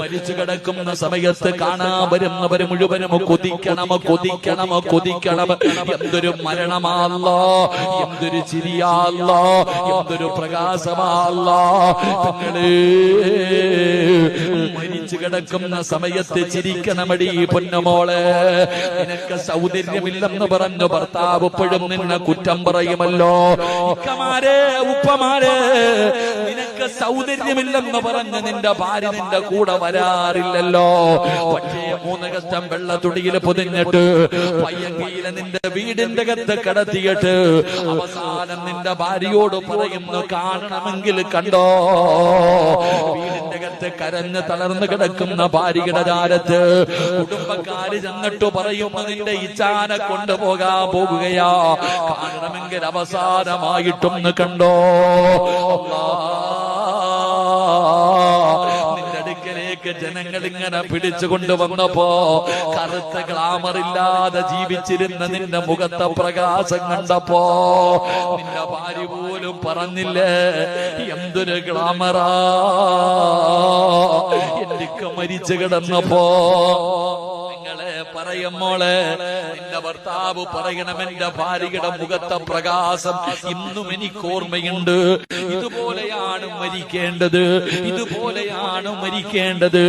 മരിച്ചു കിടക്കുന്ന സമയത്ത് കാണാൻ വരുന്നവർ മുഴുവനും കൊതിക്കണം കൊതിക്കണം കൊതിക്കണം. എന്തൊരു മരണമാല്ലോ, എന്തൊരു ചിരിയാല്ലോ, എന്തൊരു പ്രകാശമാല്ലോ. മരിച്ചു കിടക്കുന്ന സമയത്ത് ചിരിക്കണമടി പൊന്നുമോളെ. നിനക്ക് സൗന്ദര്യമില്ലെന്ന് പറഞ്ഞു ഭർത്താവ് എപ്പോഴും നിന്നെ കുറ്റം പറയുമല്ലോ. ഉപ്പമാരെ ഉപ്പമാരെ, നിനക്ക് സൗന്ദര്യമില്ലെന്ന് പറഞ്ഞ് നിന്റെ ഭാര്യ നിന്റെ കൂടെ വരാറില്ലല്ലോ. പക്ഷേ 3 കഷ്ടം വെള്ള തുണിയിൽ പൊതിഞ്ഞിട്ട് പയ്യങ്കയിലെ നിന്റെ വീടിന്റെ അകത്ത് കടത്തിയിട്ട് അവസാനം നിന്റെ ഭാര്യയോട് പറയുന്നു, കാണണമെങ്കിൽ കണ്ടോ. വീടിന്റെ അകത്ത് കരഞ്ഞ് തളർന്നു കിടക്കുന്ന ഭാര്യയുടെ ചാരത്ത് കുടുംബക്കാര് ചെന്നിട്ട് പറയുന്നു, നിന്റെ ഇച്ചാനെ കൊണ്ടുപോകാൻ പോകുകയാ, കാണണമെങ്കിൽ അവസാനമായിട്ടൊന്ന് കണ്ടോ. നിന്റെ അടുക്കലേക്ക് ജനങ്ങൾ ഇങ്ങനെ പിടിച്ചു കൊണ്ടുവന്നപ്പോ കറുത്ത ഗ്ലാമറില്ലാതെ ജീവിച്ചിരുന്ന നിന്റെ മുഖത്തെ പ്രകാശം കണ്ടപ്പോ നിന്റെ ഭാര്യ പോലും പറഞ്ഞില്ലേ, എന്തൊരു ഗ്ലാമറാ എനിക്ക് മരിച്ചു കിടന്നപ്പോ. പറയും മോളെ, നിന്റെ ഭർത്താവ് പറയണം, എന്റെ ഭാര്യയുടെ മുഖത്തെ പ്രകാശം ഇന്നും എനിക്ക് ഓർമ്മയുണ്ട്. ഇതുപോലെയാണ് മരിക്കേണ്ടത്, ഇതുപോലെയാണ് മരിക്കേണ്ടത്.